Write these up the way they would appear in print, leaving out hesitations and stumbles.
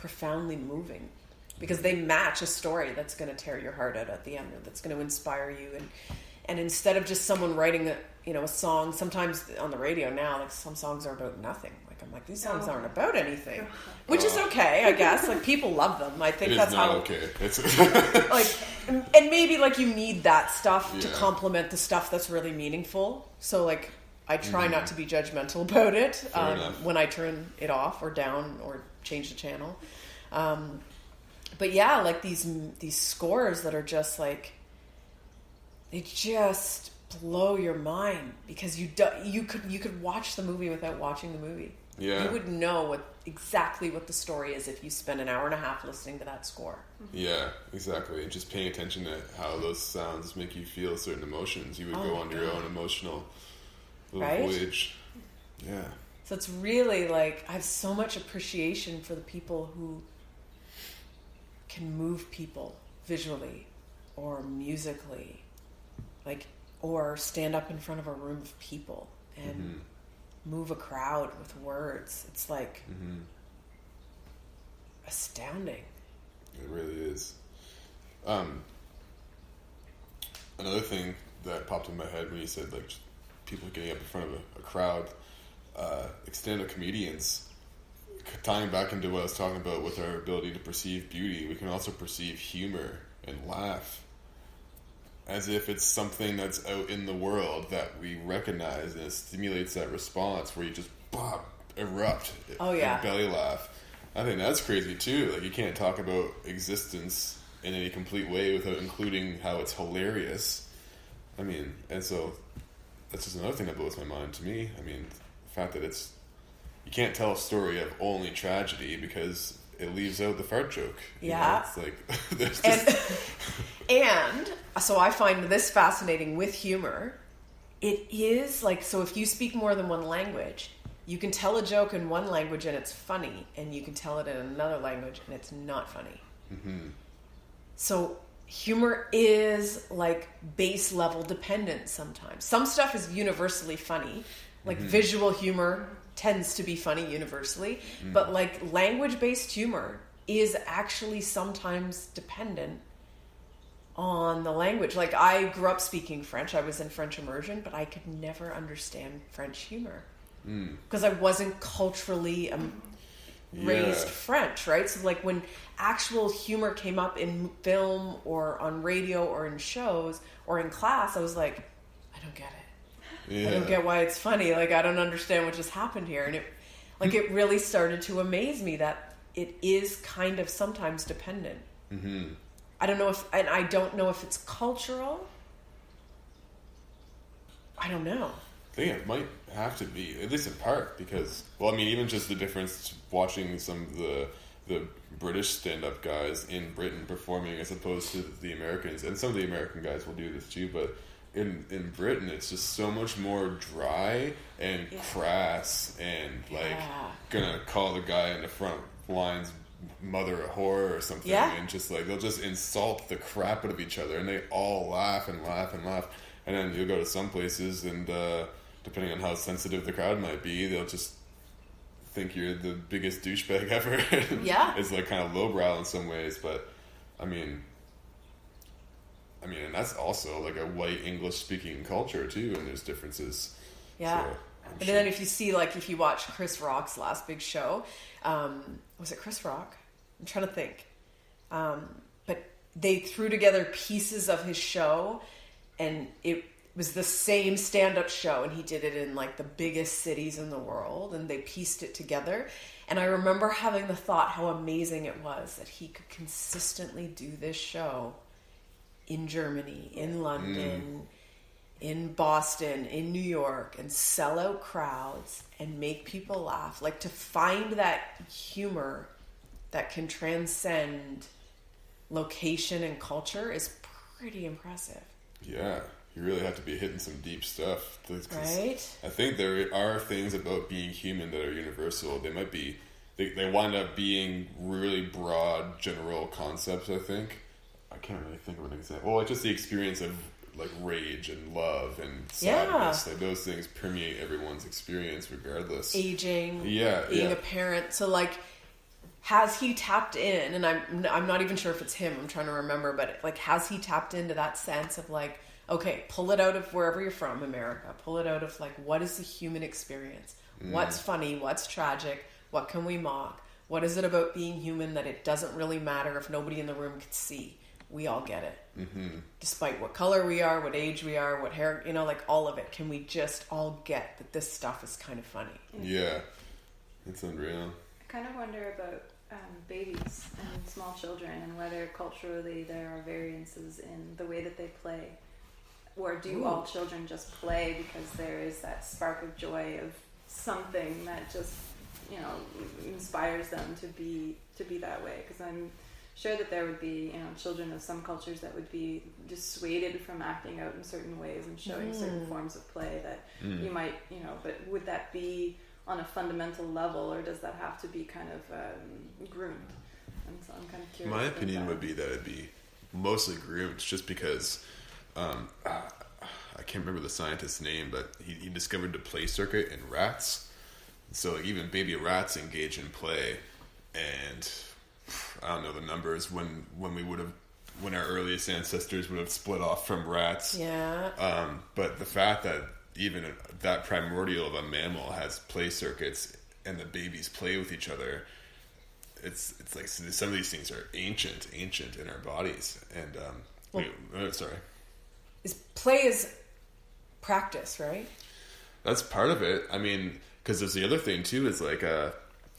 profoundly moving because they match a story that's going to tear your heart out at the end, or that's going to inspire you. And instead of just someone writing a song, sometimes on the radio now, like some songs are about nothing. Like I'm like, these songs aren't about anything, which is okay, I guess. Like people love them. I think that's how. Okay. It's like, and maybe like you need that stuff to complement the stuff that's really meaningful. So like, I try not to be judgmental about it when I turn it off or down or change the channel. But yeah, like these scores that are just like, they just blow your mind because you could watch the movie without watching the movie. Yeah. You would know exactly what the story is if you spend an hour and a half listening to that score. Yeah, exactly. And just paying attention to how those sounds make you feel certain emotions. You would go on your own emotional little voyage. Yeah. So it's really like, I have so much appreciation for the people who can move people visually or musically, like, or stand up in front of a room of people and move a crowd with words. It's like astounding. It really is. Another thing that popped in my head when you said like people getting up in front of a crowd, stand-up comedians, tying back into what I was talking about with our ability to perceive beauty, we can also perceive humor and laugh as if it's something that's out in the world that we recognize, and it stimulates that response where you just erupt and belly laugh. I think that's crazy too. Like you can't talk about existence in any complete way without including how it's hilarious. I mean, and so that's just another thing that blows my mind to me. I mean, the fact that you can't tell a story of only tragedy because it leaves out the fart joke. Yeah. It's like, there's just... and so I find this fascinating with humor. It is like, so if you speak more than one language, you can tell a joke in one language and it's funny, and you can tell it in another language and it's not funny. Mm-hmm. So humor is like base level dependent sometimes. Some stuff is universally funny, like visual humor tends to be funny universally, but like language-based humor is actually sometimes dependent on the language. Like I grew up speaking French. I was in French immersion, but I could never understand French humor because I wasn't culturally raised French, right? So like when actual humor came up in film or on radio or in shows or in class, I was like, I don't get it. Yeah. I don't get why it's funny. Like, I don't understand what just happened here. And it really started to amaze me that it is kind of sometimes dependent. Mm-hmm. I don't know if it's cultural. I don't know. I think it might have to be, at least in part, because, well, I mean, even just the difference watching some of the British stand-up guys in Britain performing as opposed to the Americans, and some of the American guys will do this too, but in Britain, it's just so much more dry and crass and like gonna call the guy in the front lines mother a whore or something, and just like they'll just insult the crap out of each other, and they all laugh and laugh and laugh. And then you'll go to some places, and depending on how sensitive the crowd might be, they'll just think you're the biggest douchebag ever. It's like kind of lowbrow in some ways, but I mean, and that's also like a white English-speaking culture too, and there's differences. Yeah. So, and then if you watch Chris Rock's last big show, was it Chris Rock? I'm trying to think. But they threw together pieces of his show, and it was the same stand-up show, and he did it in like the biggest cities in the world, and they pieced it together. And I remember having the thought how amazing it was that he could consistently do this show in Germany, in London, in Boston, in New York, and sell out crowds and make people laugh. Like, to find that humor that can transcend location and culture is pretty impressive. Yeah, you really have to be hitting some deep stuff. Right? I think there are things about being human that are universal. They might be, they wind up being really broad, general concepts, I think. I can't really think of an example. Well, like just the experience of like rage and love and sadness. Like those things permeate everyone's experience regardless. Aging. Yeah. Being a parent. So like has he tapped in, and I'm not even sure if it's him, I'm trying to remember, but like, has he tapped into that sense of like, okay, pull it out of wherever you're from, America, pull it out of like, what is the human experience? What's funny? What's tragic? What can we mock? What is it about being human that it doesn't really matter if nobody in the room can see? We all get it. Mm-hmm. Despite what color we are, what age we are, what hair, you know, like all of it. Can we just all get that this stuff is kind of funny? Yeah. It's unreal. I kind of wonder about babies and small children and whether culturally there are variances in the way that they play. Or do all children just play because there is that spark of joy of something that just, you know, inspires them to be that way? Because I'm sure that there would be, you know, children of some cultures that would be dissuaded from acting out in certain ways and showing certain forms of play that you might, you know, but would that be on a fundamental level, or does that have to be kind of groomed? And so I'm kind of curious. My opinion would be that it'd be mostly groomed, just because I can't remember the scientist's name, but he discovered the play circuit in rats. So like, even baby rats engage in play, and I don't know the numbers when our earliest ancestors would have split off from rats. Yeah. But the fact that even that primordial of a mammal has play circuits and the babies play with each other, it's like some of these things are ancient in our bodies. And sorry. Play is practice, right? That's part of it. I mean, because there's the other thing too, is like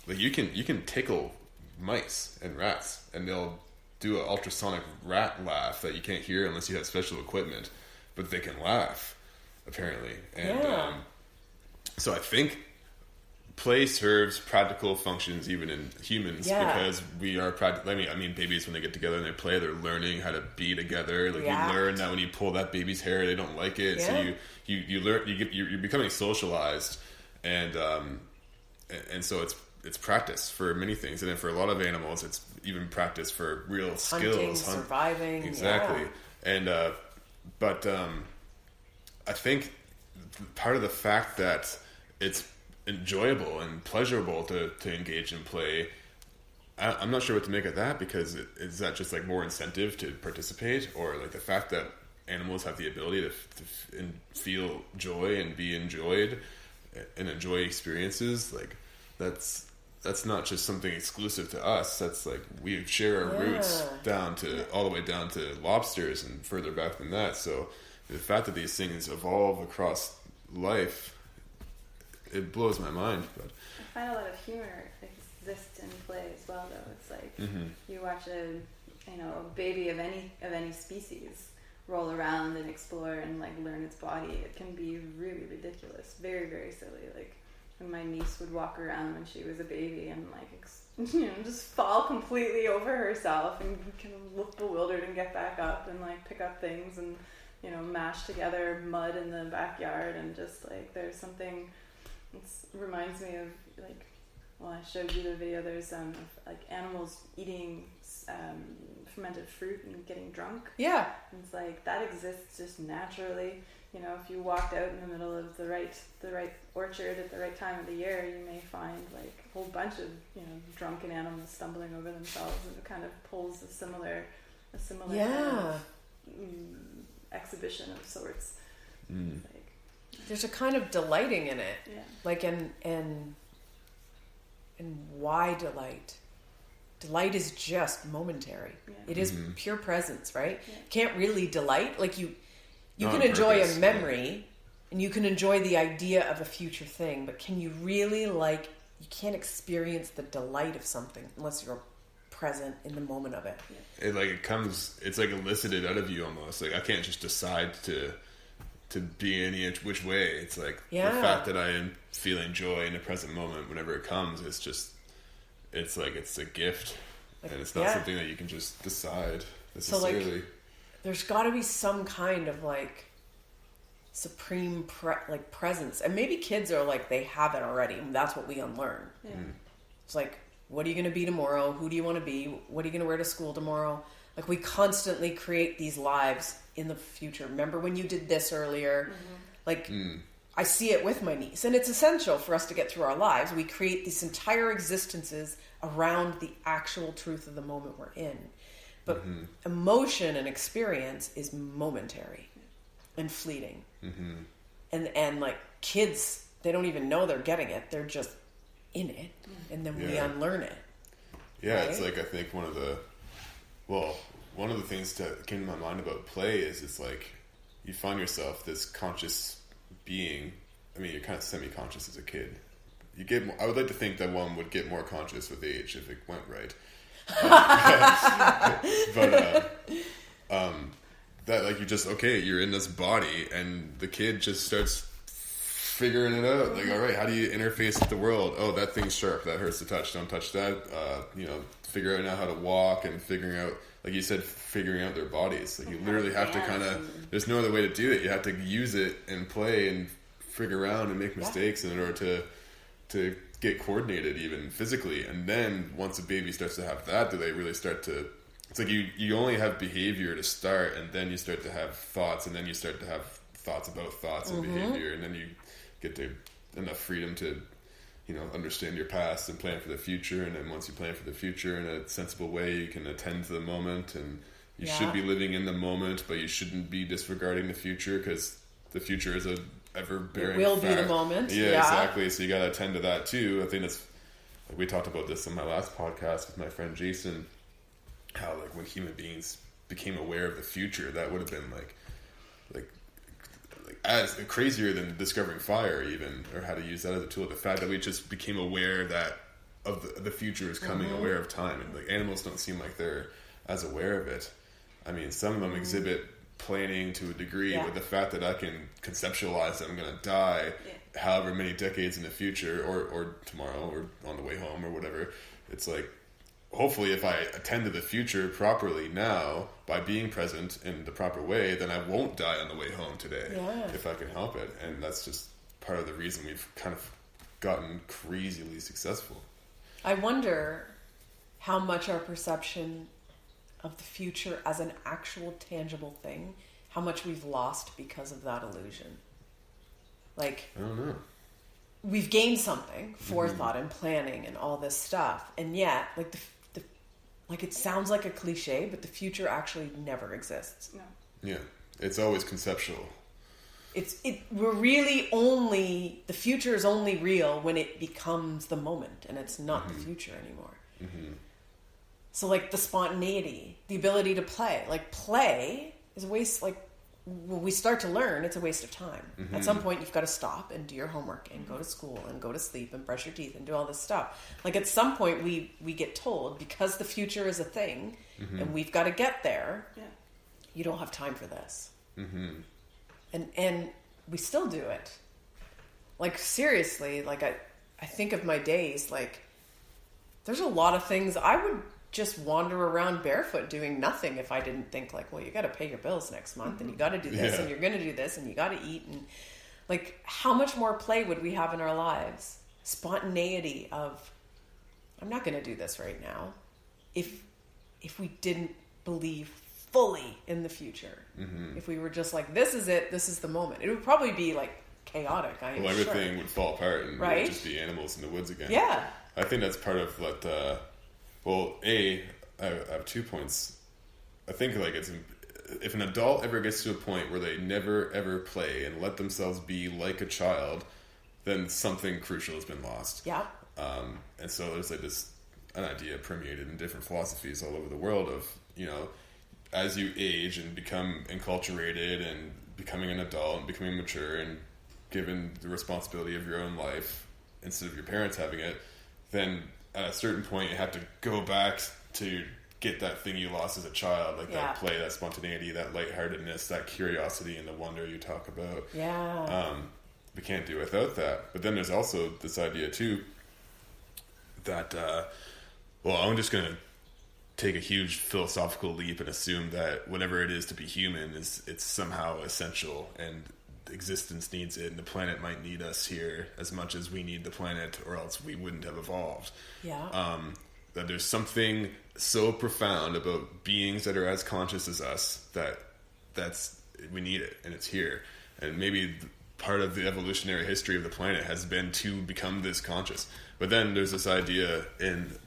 you can tickle mice and rats, and they'll do an ultrasonic rat laugh that you can't hear unless you have special equipment, but they can laugh apparently. And so I think play serves practical functions even in humans, because we are practical. I mean, babies, when they get together and they play, they're learning how to be together. Like you learn that when you pull that baby's hair, they don't like it. So you learn, you're becoming socialized, and so it's practice for many things, and then for a lot of animals, it's even practice for real skills, surviving. Exactly, and but I think part of the fact that it's enjoyable and pleasurable to engage in play, I'm not sure what to make of that, because is that just like more incentive to participate, or like the fact that animals have the ability to feel joy and be enjoyed and enjoy experiences, like that's not just something exclusive to us. That's like we share our roots down to all the way down to lobsters and further back than that. So the fact that these things evolve across life, it blows my mind. But I find a lot of humor exists in play as well, though. It's like you watch a baby of any species roll around and explore and like learn its body. It can be really ridiculous, very, very silly. Like when my niece would walk around when she was a baby and like just fall completely over herself and kind of look bewildered and get back up and like pick up things and mash together mud in the backyard, and just like there's something. It reminds me of like, well, I showed you the video. There's like animals eating fermented fruit and getting drunk. Yeah, and it's like that exists just naturally. If you walked out in the middle of the right orchard at the right time of the year, you may find like a whole bunch of drunken animals stumbling over themselves, and it kind of pulls a similar exhibition of sorts. Like, there's a kind of delighting in it, like and why delight? Delight is just momentary. It is pure presence, right? Can't really delight. Like you can enjoy a memory, and you can enjoy the idea of a future thing, but can you really you can't experience the delight of something unless you're present in the moment of it. It's like elicited out of you almost. Like I can't just decide to be any which way. It's like the fact that I am feeling joy in the present moment whenever it comes, it's like it's a gift, and it's not something that you can just decide necessarily. So there's got to be some kind of supreme presence, and maybe kids are like they have it already, and that's what we unlearn. It's like, what are you going to be tomorrow? Who do you want to be? What are you going to wear to school tomorrow? Like we constantly create these lives in the future. Remember when you did this earlier? I see it with my niece, and it's essential for us to get through our lives. We create these entire existences around the actual truth of the moment we're in. But emotion and experience is momentary and fleeting. And like kids, they don't even know they're getting it. They're just in it. And then we unlearn it. Yeah, right? It's like, I think one of the things that came to my mind about play is it's like you find yourself this conscious being. I mean, you're kind of semi-conscious as a kid. I would like to think that one would get more conscious with age if it went right. That like you're in this body, and the kid just starts figuring it out. Like, all right, how do you interface with the world? Oh, that thing's sharp. That hurts to touch. Don't touch that. Figure out now how to walk, and figuring out, like you said, figuring out their bodies. Like, you literally have to kind of. There's no other way to do it. You have to use it and play and figure around and make mistakes in order to get coordinated, even physically. And then once a baby starts to have that, do they really start to? It's like you only have behavior to start, and then you start to have thoughts, and then you start to have thoughts about thoughts and behavior, and then you get to enough freedom to, understand your past and plan for the future. And then once you plan for the future in a sensible way, you can attend to the moment, and you should be living in the moment, but you shouldn't be disregarding the future, because the future is a ever-bearing It will fact. be the moment. Yeah, exactly. So you got to attend to that too. I think that's, like, we talked about this on my last podcast with my friend Jason, how like when human beings became aware of the future, that would have been like as crazier than discovering fire, even, or how to use that as a tool. The fact that we just became aware that of the future is coming, aware of time, and like animals don't seem like they're as aware of it. I mean, some of them exhibit planning to a degree, but the fact that I can conceptualize that I'm going to die however many decades in the future, or tomorrow, or on the way home, or whatever, it's like, hopefully if I attend to the future properly now by being present in the proper way, then I won't die on the way home today, if I can help it. And that's just part of the reason we've kind of gotten crazily successful. I wonder how much our perception of the future as an actual tangible thing, how much we've lost because of that illusion. Like, I don't know. We've gained something, forethought and planning and all this stuff, and yet, like like it sounds like a cliche, but the future actually never exists. No. Yeah, it's always conceptual. We're really only, the future is only real when it becomes the moment, and it's not the future anymore. So like the spontaneity, the ability to play is a waste. Like, when we start to learn, it's a waste of time. At some point, you've got to stop and do your homework and go to school and go to sleep and brush your teeth and do all this stuff. Like, at some point, we get told, because the future is a thing and we've got to get there, you don't have time for this. And we still do it. Like, seriously, like, I think of my days, like, there's a lot of things I would just wander around barefoot doing nothing if I didn't think, like, well, you got to pay your bills next month, and you got to do this, and you're going to do this, and you got to eat, and like, how much more play would we have in our lives? Spontaneity of, I'm not going to do this right now, if we didn't believe fully in the future. If we were just like, this is it, this is the moment, it would probably be like chaotic. Well, everything would fall apart, and right? we would just be animals in the woods again. Yeah, I think that's part of what. I have 2 points. I think, like, if an adult ever gets to a point where they never ever play and let themselves be like a child, then something crucial has been lost. Yeah. And so there's like an idea permeated in different philosophies all over the world of, as you age and become enculturated and becoming an adult and becoming mature and given the responsibility of your own life instead of your parents having it, then at a certain point you have to go back to get that thing you lost as a child, like that play, that spontaneity, that lightheartedness, that curiosity and the wonder you talk about. We can't do without that. But then there's also this idea too that I'm just gonna take a huge philosophical leap and assume that whatever it is to be human it's somehow essential, and existence needs it, and the planet might need us here as much as we need the planet, or else we wouldn't have evolved. That there's something so profound about beings that are as conscious as us that we need it, and it's here. And maybe part of the evolutionary history of the planet has been to become this conscious. But then there's this idea in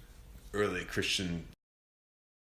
early Christian